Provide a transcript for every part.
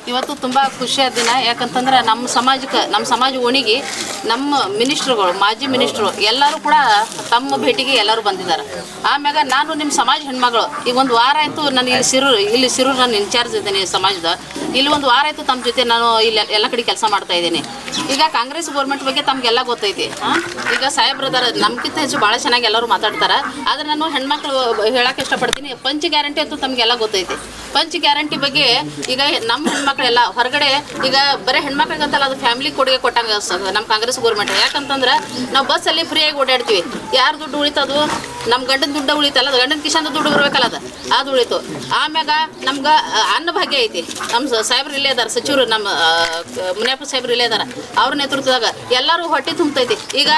ಇವತ್ತು ತುಂಬ ಖುಷಿಯಾದ ದಿನ. ಯಾಕಂತಂದ್ರೆ ನಮ್ಮ ಸಮಾಜ ಓಣಿಗೆ ನಮ್ಮ ಮಿನಿಸ್ಟ್ರುಗಳು, ಮಾಜಿ ಮಿನಿಸ್ಟ್ರು ಎಲ್ಲರೂ ಕೂಡ ತಮ್ಮ ಭೇಟಿಗೆ ಎಲ್ಲರೂ ಬಂದಿದ್ದಾರೆ. ಆಮ್ಯಾಗ ನಾನು ನಿಮ್ಮ ಸಮಾಜ ಹೆಣ್ಮಗಳು ಈಗ ಒಂದು ವಾರ ಆಯಿತು ನಾನು ಇಲ್ಲಿ ಸಿರೂರು ನಾನು ಇನ್ಚಾರ್ಜ್ ಇದ್ದೀನಿ ಸಮಾಜದ. ಇಲ್ಲಿ ಒಂದು ವಾರ ಆಯಿತು ತಮ್ಮ ಜೊತೆ ನಾನು ಇಲ್ಲಿ ಎಲ್ಲ ಕಡೆ ಕೆಲಸ ಮಾಡ್ತಾ ಇದ್ದೀನಿ. ಈಗ ಕಾಂಗ್ರೆಸ್ ಗೌರ್ಮೆಂಟ್ ಬಗ್ಗೆ ತಮಗೆಲ್ಲ ಗೊತ್ತೈತಿ. ಈಗ ಸಾಹೇಬ್ರದಾರ ನಮ್ಗಿಂತ ಹೆಚ್ಚು ಭಾಳ ಚೆನ್ನಾಗಿ ಎಲ್ಲರೂ ಮಾತಾಡ್ತಾರೆ. ಆದರೆ ನಾನು ಹೆಣ್ಮಕ್ಳು ಹೇಳಕ್ಕೆ ಇಷ್ಟಪಡ್ತೀನಿ, ಪಂಚ ಗ್ಯಾರಂಟಿ ಅಂತೂ ತಮಗೆಲ್ಲ ಗೊತ್ತೈತಿ. ಪಂಚ ಗ್ಯಾರಂಟಿ ಬಗ್ಗೆ ಈಗ ನಮ್ಮ ಹೆಣ್ಮಕ್ಳೆಲ್ಲ ಹೊರಗಡೆ ಈಗ ಬರೀ ಹೆಣ್ಮಕ್ಳಿಗಂತಲ್ಲ, ಅದು ಫ್ಯಾಮಿಲಿ ಕೊಡುಗೆ ಕೊಟ್ಟಂಗೆ ನಮ್ಮ ಕಾಂಗ್ರೆಸ್ ಗೌರ್ಮೆಂಟ್. ಯಾಕಂತಂದ್ರೆ ನಾವು ಬಸ್ಸಲ್ಲಿ ಫ್ರೀಯಾಗಿ ಓಡಾಡ್ತೀವಿ. ಯಾರು ದುಡ್ಡು ಉಳಿತದು? ನಮ್ಮ ಗಂಡನ ದುಡ್ಡು ಉಳಿತಲ್ಲ, ಅದು ಗಂಡನ ಕಿಶನ್ ದುಡ್ಡು ಬರಬೇಕಲ್ಲ, ಅದು ಉಳಿತು. ಆಮ್ಯಾಗ ನಮ್ಗೆ ಅನ್ನ ಭಾಗ್ಯ ಐತಿ. ನಮ್ಮ ಸಾಹೇಬ್ರು ಇಲ್ಲೇ ಇದ್ದಾರೆ, ಸಚಿವರು ನಮ್ಮ ಮುನಿಯಪ್ಪ ಸಾಹೇಬ್ರು ಇಲ್ಲೇ ಇದ್ದಾರೆ. ಅವ್ರ ನೇತೃತ್ವದಾಗ ಎಲ್ಲರೂ ಹೊಟ್ಟೆ ತುಂಬತೈತಿ. ಈಗ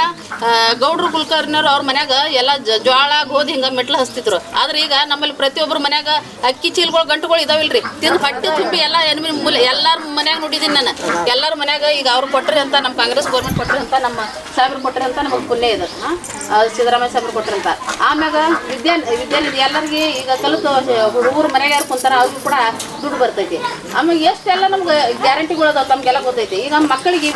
ಗೌಡ್ರು ಕುಲಕರ್ಣಿಯವರು ಅವ್ರ ಮನ್ಯಾಗ ಎಲ್ಲ ಜೋಳ ಗೋಧಿ ಹಿಂಗೆ ಮೆಟ್ಲು ಹಚ್ತಿದ್ರು. ಆದ್ರೆ ಈಗ ನಮ್ಮಲ್ಲಿ ಪ್ರತಿಯೊಬ್ಬರು ಮನ್ಯಾಗ ಅಕ್ಕಿ ಚೀಲಗಳು ಗಂಟುಗಳು ಇದಾವಿಲ್ರಿ, ತಿಂದು ಹೊಟ್ಟೆ ತುಂಬಿ ಎಲ್ಲ ಎಲ್ಲರ ಮನ್ಯಾಗ ನೋಡಿದ್ದೀನಿ ನಾನು. ಎಲ್ಲರ ಮನ್ಯಾಗ ಈಗ ಅವ್ರು ಕೊಟ್ರಿ ಅಂತ, ನಮ್ಮ ಕಾಂಗ್ರೆಸ್ ಗೌರ್ಮೆಂಟ್ ಕೊಟ್ರಿ ಅಂತ, ನಮ್ಮ ಸಾಹೇಬ್ರು ಕೊಟ್ರಿ ಅಂತ ನಮಗೆ ಪುಣ್ಯ ಇದೆ. ಸಿದ್ದರಾಮಯ್ಯ ಸಾಹೇಬ್ರು ಕೊಟ್ರಿ ಅಂತ. ಆಮ್ಯಾಗ ವಿದ್ಯಾನಿಧಿ ಎಲ್ಲರಿಗೆ ಈಗ ಕಲಿತು ಹುಡುಗರು ಮನ್ಯಾಗ ಯಾರು ಕುಂತಾರ ಅವ್ರಿಗೂ ಕೂಡ ದುಡ್ಡು ಬರ್ತೈತಿ. ಆಮೇಲೆ ಎಷ್ಟೆಲ್ಲ ನಮ್ಗೆ ಗ್ಯಾರಂಟಿಗಳು ಅದಾವ ತಮಗೆಲ್ಲ ಗೊತ್ತೈತಿ. ಈಗ ಮಕ್ಕಳಿಗೆ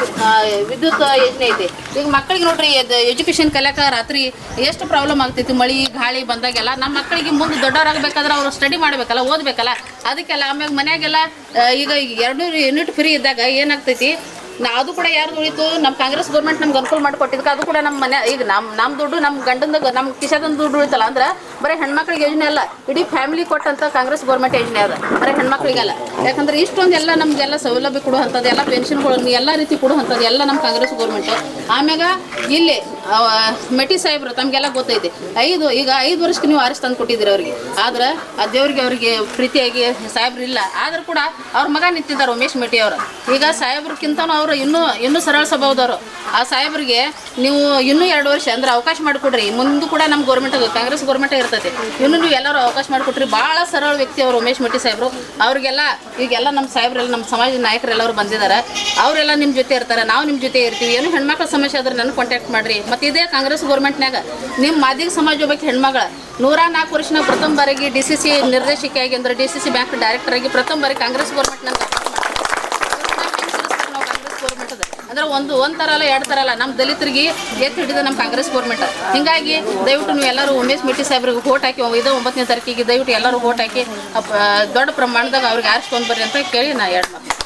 ವಿದ್ಯುತ್ ಯೋಜನೆ ಐತಿ. ಈಗ ಮಕ್ಕಳಿಗೆ ನೋಡ್ರಿ ಎಜುಕೇಶನ್ ಕಲಿಯಾಕ ರಾತ್ರಿ ಎಷ್ಟು ಪ್ರಾಬ್ಲಮ್ ಆಗ್ತೈತಿ. ಮಳೆ ಗಾಳಿ ಬಂದಾಗೆಲ್ಲ ನಮ್ಮ ಮಕ್ಕಳಿಗೆ ಮುಂದೆ ದೊಡ್ಡವರಾಗಬೇಕಾದ್ರೆ ಅವ್ರು ಸ್ಟಡಿ ಮಾಡಬೇಕಲ್ಲ, ಓದಬೇಕಲ್ಲ, ಅದಕ್ಕೆಲ್ಲ. ಆಮ್ಯಾಗ ಮನ್ಯಾಗೆಲ್ಲ ಈಗ 200 ಯೂನಿಟ್ ಫ್ರೀ ಇದ್ದಾಗ ಏನಾಗ್ತೈತಿ, ಅದು ಕೂಡ ಯಾರು ಉಳಿತು? ನಮ್ಮ ಕಾಂಗ್ರೆಸ್ ಗೌರ್ಮೆಂಟ್ ನಮ್ಗೆ ಅನುಕೂಲ ಮಾಡಿಕೊಟ್ಟಿದ್ದಕ್ಕೆ ಅದು ಕೂಡ ನಮ್ಮ ಮನೆ ಈಗ ನಮ್ಮ ದುಡ್ಡು ನಮ್ಮ ಗಂಡಂದ ನಮ್ಮ ಕಿಶಾದ ದುಡ್ಡು ಉಳಿತಲ್ಲ. ಅಂದ್ರೆ ಬರೀ ಹೆಣ್ಮಕ್ಳಿಗೆ ಯೋಜನೆ ಅಲ್ಲ, ಇಡೀ ಫ್ಯಾಮಿಲಿ ಕೊಟ್ಟಂತ ಕಾಂಗ್ರೆಸ್ ಗೌರ್ಮೆಂಟ್ ಯೋಜನೆ ಅದ, ಬರೀ ಹೆಣ್ಮಕ್ಳಿಗೆಲ್ಲ. ಯಾಕಂದ್ರೆ ಇಷ್ಟೊಂದೆಲ್ಲ ನಮಗೆಲ್ಲ ಸೌಲಭ್ಯ ಕೊಡುವಂಥದ್ದು, ಎಲ್ಲ ಪೆನ್ಷನ್ಗಳನ್ನು ಎಲ್ಲ ರೀತಿ ಕೊಡುವಂಥದ್ದು ಎಲ್ಲ ನಮ್ಮ ಕಾಂಗ್ರೆಸ್ ಗೌರ್ಮೆಂಟ್. ಆಮ್ಯಾಗ ಇಲ್ಲಿ ಮೆಟಿ ಸಾಹೇಬ್ರು ತಮಗೆಲ್ಲ ಗೊತ್ತೈತಿ, ಈಗ 5 ವರ್ಷಕ್ಕೆ ನೀವು ಆರಿಸಿ ತಂದು ಕೊಟ್ಟಿದ್ದೀರಿ ಅವ್ರಿಗೆ. ಆದ್ರೆ ಆ ದೇವ್ರಿಗೆ ಅವರಿಗೆ ಪ್ರೀತಿಯಾಗಿ ಸಾಹೇಬ್ರು ಇಲ್ಲ. ಆದ್ರೂ ಕೂಡ ಅವ್ರ ಮಗ ನಿಂತಿದ್ದಾರೆ ಉಮೇಶ್ ಮೆಟಿ ಅವರು. ಈಗ ಸಾಹೇಬ್ರಕ್ಕಿಂತ ಅವರು ಇನ್ನೂ ಸರಳ ಸ್ವಭಾವದವರು. ಆ ಸಾಹೇಬ್ರಿಗೆ ನೀವು ಇನ್ನೂ 2 ವರ್ಷ ಅಂದ್ರೆ ಅವಕಾಶ ಮಾಡಿಕೊಡ್ರಿ. ಮುಂದೆ ಕೂಡ ನಮ್ಮ ಗೌರ್ಮೆಂಟ್ ಕಾಂಗ್ರೆಸ್ ಗೌರ್ಮೆಂಟ್ ಇರ್ತೈತಿ. ಇನ್ನೂ ನೀವು ಎಲ್ಲರೂ ಅವಕಾಶ ಮಾಡಿಕೊಟ್ರಿ. ಭಾಳ ಸರಳ ವ್ಯಕ್ತಿ ಅವರು ಉಮೇಶ್ ಮೆಟಿ ಸಾಹೇಬ್ರು. ಅವ್ರಿಗೆಲ್ಲ ಈಗೆಲ್ಲ ನಮ್ಮ ಸಾಹೇಬ್ರೆಲ್ಲ ನಮ್ಮ ಸಮಾಜದ ನಾಯಕರೆಲ್ಲರೂ ಬಂದಿದ್ದಾರೆ. ಅವರೆಲ್ಲ ನಿಮ್ಮ ಜೊತೆ ಇರ್ತಾರೆ, ನಾವು ನಿಮ್ಮ ಜೊತೆ ಇರ್ತೀವಿ. ಏನು ಹೆಣ್ಮಕ್ಳ ಸಮಸ್ಯೆ ಆದ್ರೆ ನನಗೆ ಕಾಂಟ್ಯಾಕ್ಟ್ ಮಾಡಿರಿ. ಮತ್ತು ಇದೇ ಕಾಂಗ್ರೆಸ್ ಗೌರ್ಮೆಂಟ್ನಾಗ ನಿಮ್ಮ ಮಾದಿಗ ಸಮಾಜ ಒಬ್ಬಕ್ಕೆ ಹೆಣ್ಮಗಳ 104 ವರ್ಷನಾಗ ಪ್ರಥಮ ಬಾರಿಗೆ DCC ನಿರ್ದೇಶಕಿಯಾಗಿ ಅಂದ್ರೆ DCC ಬ್ಯಾಂಕ್ ಡೈರೆಕ್ಟರ್ ಆಗಿ ಪ್ರಥಮ ಬಾರಿ ಕಾಂಗ್ರೆಸ್ ಗೌರ್ಮೆಂಟ್ನಾಗ ಅಂದ್ರೆ ಒಂದು ಥರ ಅಲ್ಲ, 2 ಥರ ಅಲ್ಲ, ನಮ್ಮ ದಲಿತರಿಗೆ ಎತ್ತಿ ಹಿಡಿದ ನಮ್ಮ ಕಾಂಗ್ರೆಸ್ ಗೌರ್ಮೆಂಟ್. ಹಿಂಗಾಗಿ ದಯವಿಟ್ಟು ನೀವು ಎಲ್ಲರೂ ಉಮೇಶ್ ಮೆಟಿ ಸಾಹೇಬ್ರಿಗೆ ವೋಟ್ ಹಾಕಿ 9ನೇ ತಾರೀಕಿಗೆ ದಯವಿಟ್ಟು ಎಲ್ಲರೂ ವೋಟ್ ಹಾಕಿ ದೊಡ್ಡ ಪ್ರಮಾಣದಾಗ ಅವ್ರಿಗೆ ಆರಿಸ್ಕೊಂಡು ಬರ್ರಿ ಅಂತ ಕೇಳಿ ನಾ 2 ಮಾತು